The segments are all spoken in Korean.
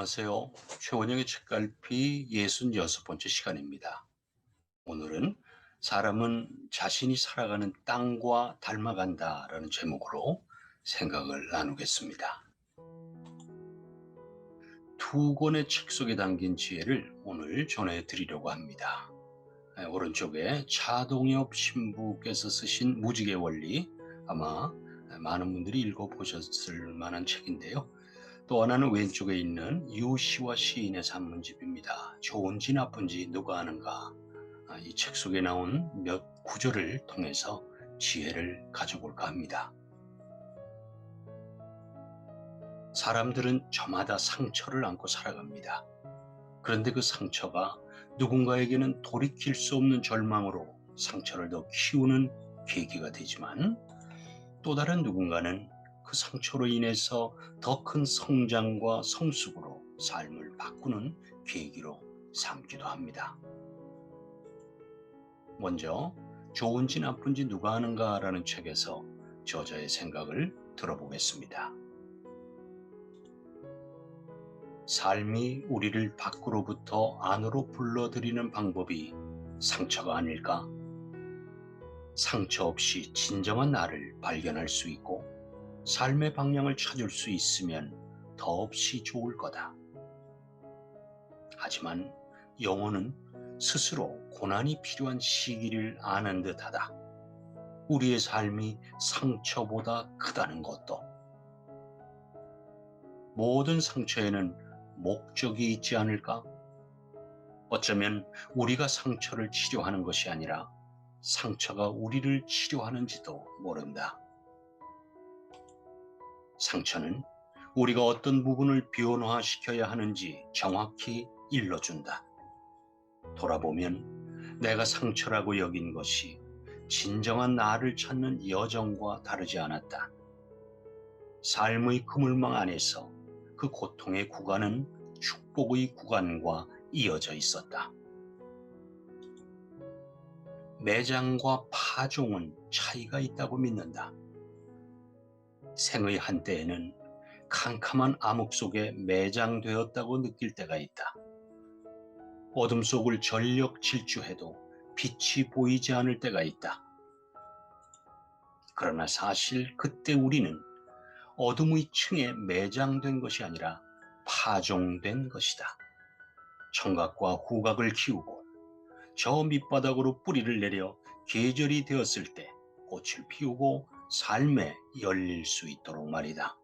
안녕하세요. 최원영의 책갈피 66번째 시간입니다. 오늘은 사람은 자신이 살아가는 땅과 닮아간다라는 제목으로 생각을 나누겠습니다. 두 권의 책 속에 담긴 지혜를 오늘 전해드리려고 합니다. 오른쪽에 차동엽 신부께서 쓰신 무지개 원리, 아마 많은 분들이 읽어보셨을 만한 책인데요. 또 하나는 왼쪽에 있는 유시와 시인의 산문집입니다. 좋은지 나쁜지 누가 아는가. 이 책 속에 나온 몇 구절을 통해서 지혜를 가져볼까 합니다. 사람들은 저마다 상처를 안고 살아갑니다. 그런데 그 상처가 누군가에게는 돌이킬 수 없는 절망으로 상처를 더 키우는 계기가 되지만, 또 다른 누군가는 그 상처로 인해서 더 큰 성장과 성숙으로 삶을 바꾸는 계기로 삼기도 합니다. 먼저 좋은지 나쁜지 누가 아는가 라는 책에서 저자의 생각을 들어보겠습니다. 삶이 우리를 밖으로부터 안으로 불러들이는 방법이 상처가 아닐까? 상처 없이 진정한 나를 발견할 수 있고 삶의 방향을 찾을 수 있으면 더없이 좋을 거다. 하지만 영혼은 스스로 고난이 필요한 시기를 아는 듯하다. 우리의 삶이 상처보다 크다는 것도. 모든 상처에는 목적이 있지 않을까? 어쩌면 우리가 상처를 치료하는 것이 아니라 상처가 우리를 치료하는지도 모른다. 상처는 우리가 어떤 부분을 변화시켜야 하는지 정확히 일러준다. 돌아보면 내가 상처라고 여긴 것이 진정한 나를 찾는 여정과 다르지 않았다. 삶의 그물망 안에서 그 고통의 구간은 축복의 구간과 이어져 있었다. 매장과 파종은 차이가 있다고 믿는다. 생의 한때에는 캄캄한 암흑 속에 매장되었다고 느낄 때가 있다. 어둠 속을 전력 질주해도 빛이 보이지 않을 때가 있다. 그러나 사실 그때 우리는 어둠의 층에 매장된 것이 아니라 파종된 것이다. 청각과 후각을 키우고 저 밑바닥으로 뿌리를 내려 계절이 되었을 때 꽃을 피우고 삶에 열릴 수 있도록 말이다.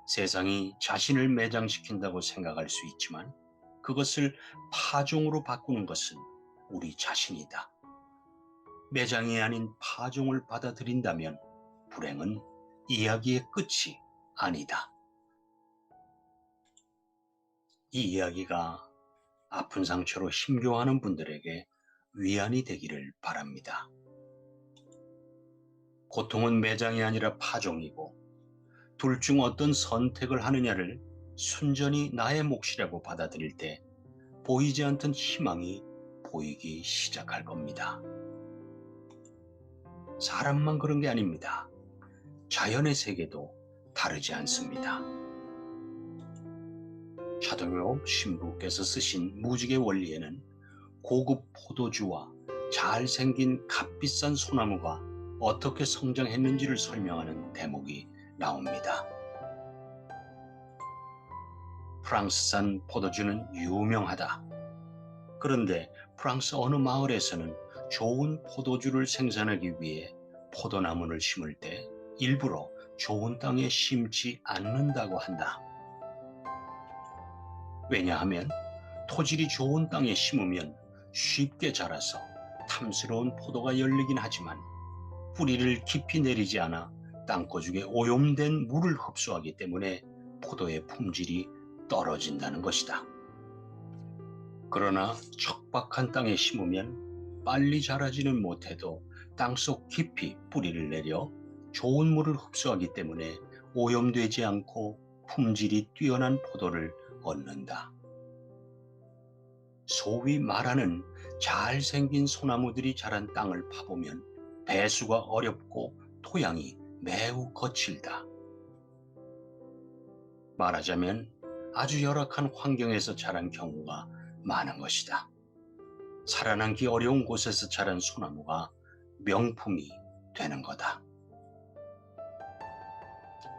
세상이 자신을 매장시킨다고 생각할 수 있지만 그것을 파종으로 바꾸는 것은 우리 자신이다. 매장이 아닌 파종을 받아들인다면 불행은 이야기의 끝이 아니다. 이 이야기가 아픈 상처로 힘겨워하는 분들에게 위안이 되기를 바랍니다. 고통은 매장이 아니라 파종이고 둘 중 어떤 선택을 하느냐를 순전히 나의 몫이라고 받아들일 때 보이지 않던 희망이 보이기 시작할 겁니다. 사람만 그런 게 아닙니다. 자연의 세계도 다르지 않습니다. 차동엽 신부께서 쓰신 무지개 원리에는 고급 포도주와 잘생긴 값비싼 소나무가 어떻게 성장했는지를 설명하는 대목이 나옵니다. 프랑스산 포도주는 유명하다. 그런데 프랑스 어느 마을에서는 좋은 포도주를 생산하기 위해 포도나무를 심을 때 일부러 좋은 땅에 심지 않는다고 한다. 왜냐하면 토질이 좋은 땅에 심으면 쉽게 자라서 탐스러운 포도가 열리긴 하지만 뿌리를 깊이 내리지 않아 땅고중에 오염된 물을 흡수하기 때문에 포도의 품질이 떨어진다는 것이다. 그러나 척박한 땅에 심으면 빨리 자라지는 못해도 땅속 깊이 뿌리를 내려 좋은 물을 흡수하기 때문에 오염되지 않고 품질이 뛰어난 포도를 얻는다. 소위 말하는 잘생긴 소나무들이 자란 땅을 파보면 배수가 어렵고 토양이 매우 거칠다. 말하자면 아주 열악한 환경에서 자란 경우가 많은 것이다. 살아남기 어려운 곳에서 자란 소나무가 명품이 되는 거다.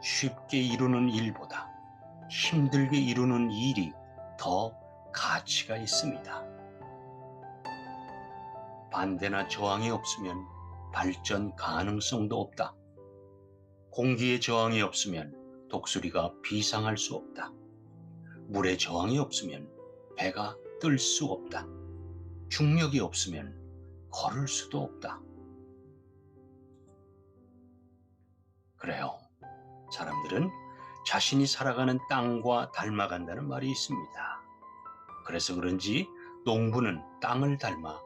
쉽게 이루는 일보다 힘들게 이루는 일이 더 가치가 있습니다. 반대나 저항이 없으면 발전 가능성도 없다. 공기의 저항이 없으면 독수리가 비상할 수 없다. 물의 저항이 없으면 배가 뜰 수 없다. 중력이 없으면 걸을 수도 없다. 그래요. 사람들은 자신이 살아가는 땅과 닮아간다는 말이 있습니다. 그래서 그런지 농부는 땅을 닮아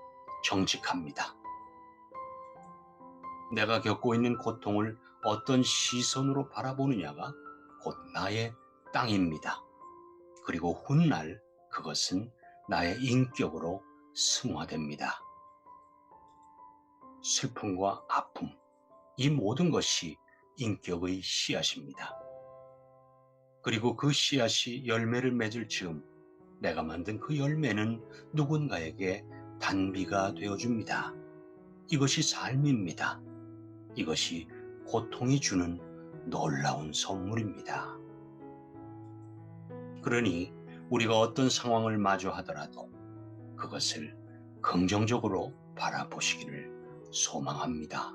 정직합니다. 내가 겪고 있는 고통을 어떤 시선으로 바라보느냐가 곧 나의 땅입니다. 그리고 훗날 그것은 나의 인격으로 승화됩니다. 슬픔과 아픔, 이 모든 것이 인격의 씨앗입니다. 그리고 그 씨앗이 열매를 맺을 즈음 내가 만든 그 열매는 누군가에게 단비가 되어줍니다. 이것이 삶입니다. 이것이 고통이 주는 놀라운 선물입니다. 그러니 우리가 어떤 상황을 마주하더라도 그것을 긍정적으로 바라보시기를 소망합니다.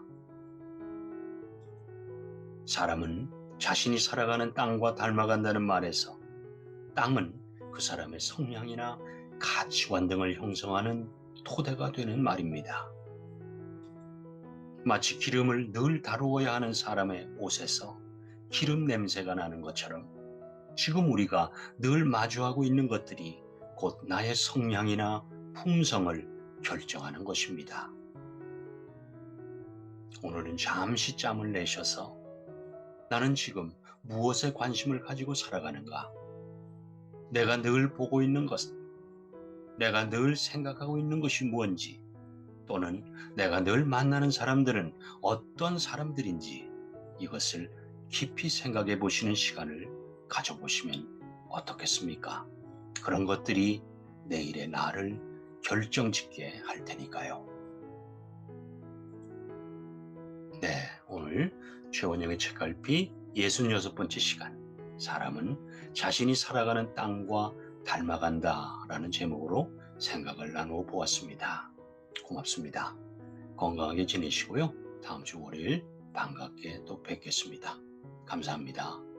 사람은 자신이 살아가는 땅과 닮아간다는 말에서 땅은 그 사람의 성향이나 가치관 등을 형성하는 토대가 되는 말입니다. 마치 기름을 늘 다루어야 하는 사람의 옷에서 기름 냄새가 나는 것처럼 지금 우리가 늘 마주하고 있는 것들이 곧 나의 성향이나 품성을 결정하는 것입니다. 오늘은 잠시 짬을 내셔서 나는 지금 무엇에 관심을 가지고 살아가는가? 내가 늘 보고 있는 것, 내가 늘 생각하고 있는 것이 무엇인지, 또는 내가 늘 만나는 사람들은 어떤 사람들인지 이것을 깊이 생각해 보시는 시간을 가져보시면 어떻겠습니까? 그런 것들이 내일의 나를 결정짓게 할 테니까요. 네, 오늘 최원영의 책갈피 66번째 시간, 사람은 자신이 살아가는 땅과 닮아간다 라는 제목으로 생각을 나누어 보았습니다. 고맙습니다. 건강하게 지내시고요. 다음 주 월요일 반갑게 또 뵙겠습니다. 감사합니다.